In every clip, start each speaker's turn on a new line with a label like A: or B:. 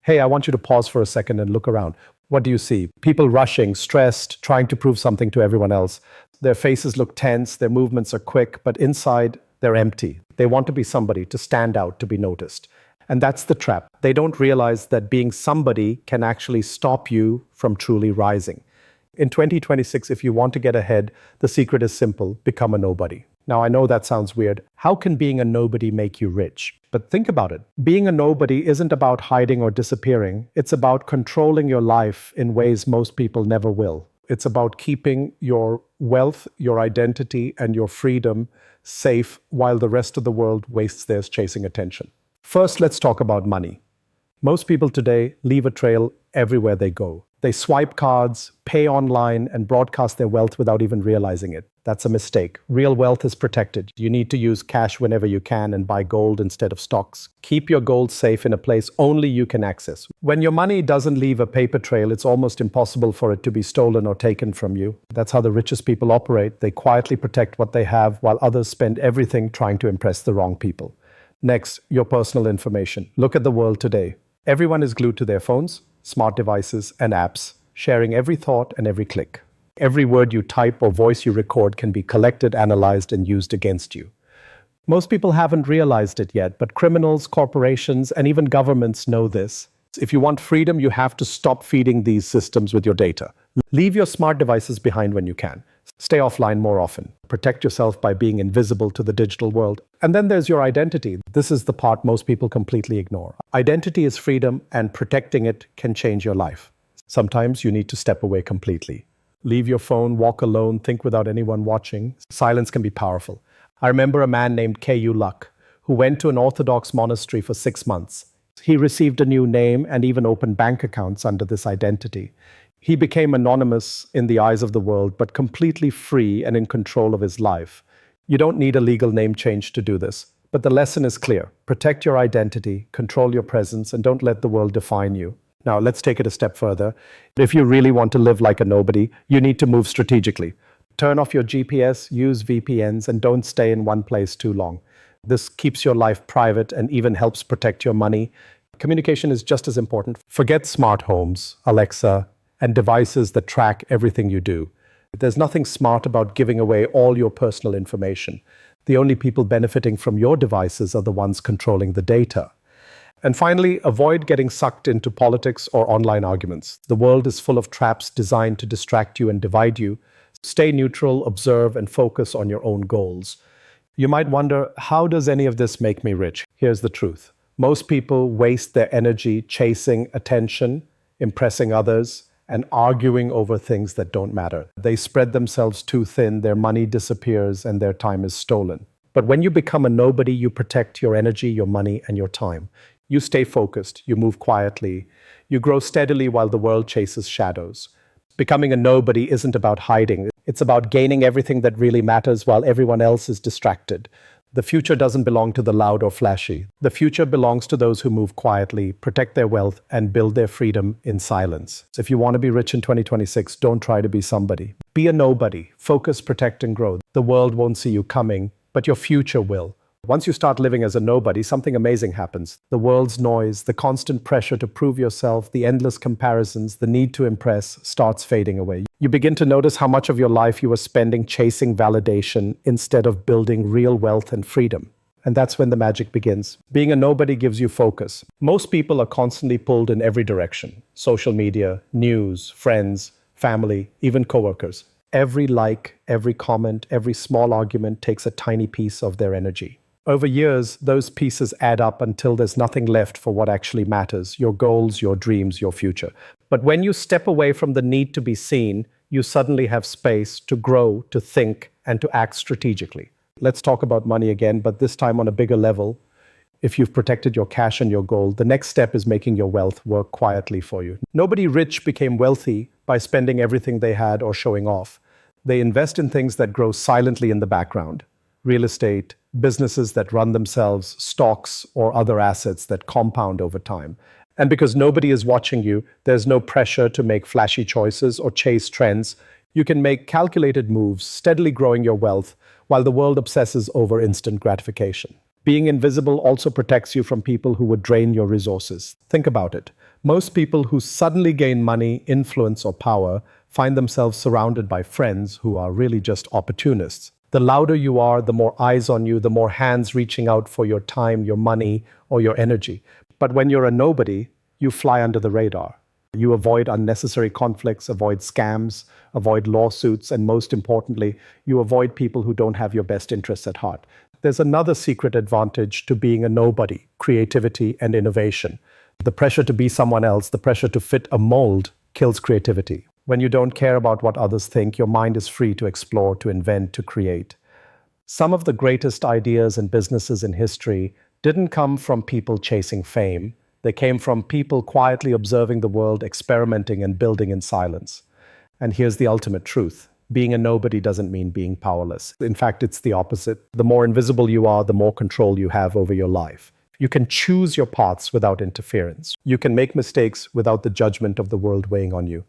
A: Hey, I want you to pause for a second and look around. What do you see? People rushing, stressed, trying to prove something to everyone else. Their faces look tense, their movements are quick, but inside, they're empty. They want to be somebody, to stand out, to be noticed. And that's the trap. They don't realize that being somebody can actually stop you from truly rising. In 2026, if you want to get ahead, the secret is simple: become a nobody. Now, I know that sounds weird. How can being a nobody make you rich? But think about it. Being a nobody isn't about hiding or disappearing. It's about controlling your life in ways most people never will. It's about keeping your wealth, your identity, and your freedom safe while the rest of the world wastes theirs chasing attention. First, let's talk about money. Most people today leave a trail everywhere they go. They swipe cards, pay online, and broadcast their wealth without even realizing it. That's a mistake. Real wealth is protected. You need to use cash whenever you can and buy gold instead of stocks. Keep your gold safe in a place only you can access. When your money doesn't leave a paper trail, it's almost impossible for it to be stolen or taken from you. That's how the richest people operate. They quietly protect what they have while others spend everything trying to impress the wrong people. Next, your personal information. Look at the world today. Everyone is glued to their phones, smart devices, and apps, sharing every thought and every click. Every word you type or voice you record can be collected, analyzed, and used against you. Most people haven't realized it yet, but criminals, corporations, and even governments know this. If you want freedom, you have to stop feeding these systems with your data. Leave your smart devices behind when you can. Stay offline more often. Protect yourself by being invisible to the digital world. And then there's your identity. This is the part most people completely ignore. Identity is freedom, and protecting it can change your life. Sometimes you need to step away completely. Leave your phone, walk alone, think without anyone watching. Silence can be powerful. I remember a man named K.U. Luck, who went to an Orthodox monastery for 6 months. He received a new name and even opened bank accounts under this identity. He became anonymous in the eyes of the world, but completely free and in control of his life. You don't need a legal name change to do this, but the lesson is clear. Protect your identity, control your presence, and don't let the world define you. Now, let's take it a step further. If you really want to live like a nobody, you need to move strategically. Turn off your GPS, use VPNs, and don't stay in one place too long. This keeps your life private and even helps protect your money. Communication is just as important. Forget smart homes, Alexa, and devices that track everything you do. There's nothing smart about giving away all your personal information. The only people benefiting from your devices are the ones controlling the data. And finally, avoid getting sucked into politics or online arguments. The world is full of traps designed to distract you and divide you. Stay neutral, observe, and focus on your own goals. You might wonder, how does any of this make me rich? Here's the truth. Most people waste their energy chasing attention, impressing others, and arguing over things that don't matter. They spread themselves too thin, their money disappears, and their time is stolen. But when you become a nobody, you protect your energy, your money, and your time. You stay focused, you move quietly, you grow steadily while the world chases shadows. Becoming a nobody isn't about hiding. It's about gaining everything that really matters while everyone else is distracted. The future doesn't belong to the loud or flashy. The future belongs to those who move quietly, protect their wealth, and build their freedom in silence. So if you want to be rich in 2026, don't try to be somebody. Be a nobody. Focus, protect, and grow. The world won't see you coming, but your future will. Once you start living as a nobody, something amazing happens. The world's noise, the constant pressure to prove yourself, the endless comparisons, the need to impress starts fading away. You begin to notice how much of your life you are spending chasing validation instead of building real wealth and freedom. And that's when the magic begins. Being a nobody gives you focus. Most people are constantly pulled in every direction. Social media, news, friends, family, even coworkers. Every like, every comment, every small argument takes a tiny piece of their energy. Over years, those pieces add up until there's nothing left for what actually matters: your goals, your dreams, your future. But when you step away from the need to be seen, you suddenly have space to grow, to think, and to act strategically. Let's talk about money again, but this time on a bigger level. If you've protected your cash and your gold, the next step is making your wealth work quietly for you. Nobody rich became wealthy by spending everything they had or showing off. They invest in things that grow silently in the background: real estate, businesses that run themselves, stocks, or other assets that compound over time. And because nobody is watching you, there's no pressure to make flashy choices or chase trends. You can make calculated moves, steadily growing your wealth, while the world obsesses over instant gratification. Being invisible also protects you from people who would drain your resources. Think about it. Most people who suddenly gain money, influence, or power find themselves surrounded by friends who are really just opportunists. The louder you are, the more eyes on you, the more hands reaching out for your time, your money, or your energy. But when you're a nobody, you fly under the radar. You avoid unnecessary conflicts, avoid scams, avoid lawsuits, and most importantly, you avoid people who don't have your best interests at heart. There's another secret advantage to being a nobody: creativity and innovation. The pressure to be someone else, the pressure to fit a mold, kills creativity. When you don't care about what others think, your mind is free to explore, to invent, to create. Some of the greatest ideas and businesses in history didn't come from people chasing fame. They came from people quietly observing the world, experimenting and building in silence. And here's the ultimate truth: being a nobody doesn't mean being powerless. In fact, it's the opposite. The more invisible you are, the more control you have over your life. You can choose your paths without interference. You can make mistakes without the judgment of the world weighing on you.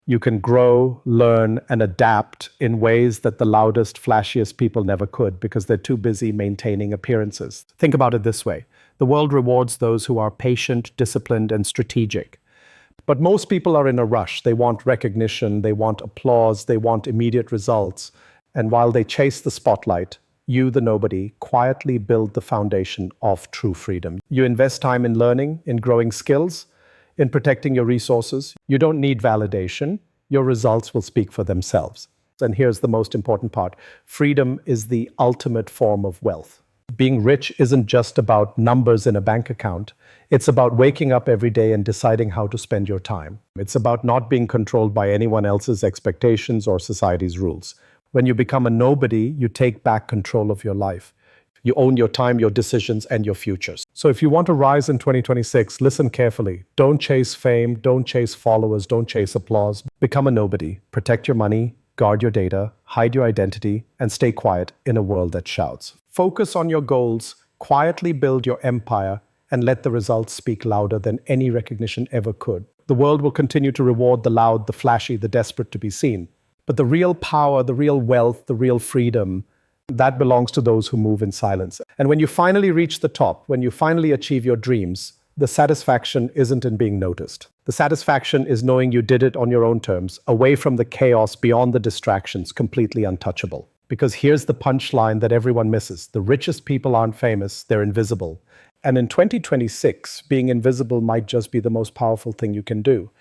A: You can grow, learn, and adapt in ways that the loudest, flashiest people never could because they're too busy maintaining appearances. Think about it this way: the world rewards those who are patient, disciplined, and strategic. But most people are in a rush. They want recognition, they want applause, they want immediate results. And while they chase the spotlight, you, the nobody, quietly build the foundation of true freedom. You invest time in learning, in growing skills, in protecting your resources. You don't need validation. Your results will speak for themselves. And here's the most important part: freedom is the ultimate form of wealth. Being rich isn't just about numbers in a bank account. It's about waking up every day and deciding how to spend your time. It's about not being controlled by anyone else's expectations or society's rules. When you become a nobody, you take back control of your life. You own your time, your decisions, and your futures. So if you want to rise in 2026, listen carefully. Don't chase fame, don't chase followers, don't chase applause. Become a nobody. Protect your money, guard your data, hide your identity, and stay quiet in a world that shouts. Focus on your goals, quietly build your empire, and let the results speak louder than any recognition ever could. The world will continue to reward the loud, the flashy, the desperate to be seen. But the real power, the real wealth, the real freedom, that belongs to those who move in silence. And when you finally reach the top, when you finally achieve your dreams, the satisfaction isn't in being noticed. The satisfaction is knowing you did it on your own terms, away from the chaos, beyond the distractions, completely untouchable. Because here's the punchline that everyone misses: the richest people aren't famous, they're invisible. And in 2026, being invisible might just be the most powerful thing you can do.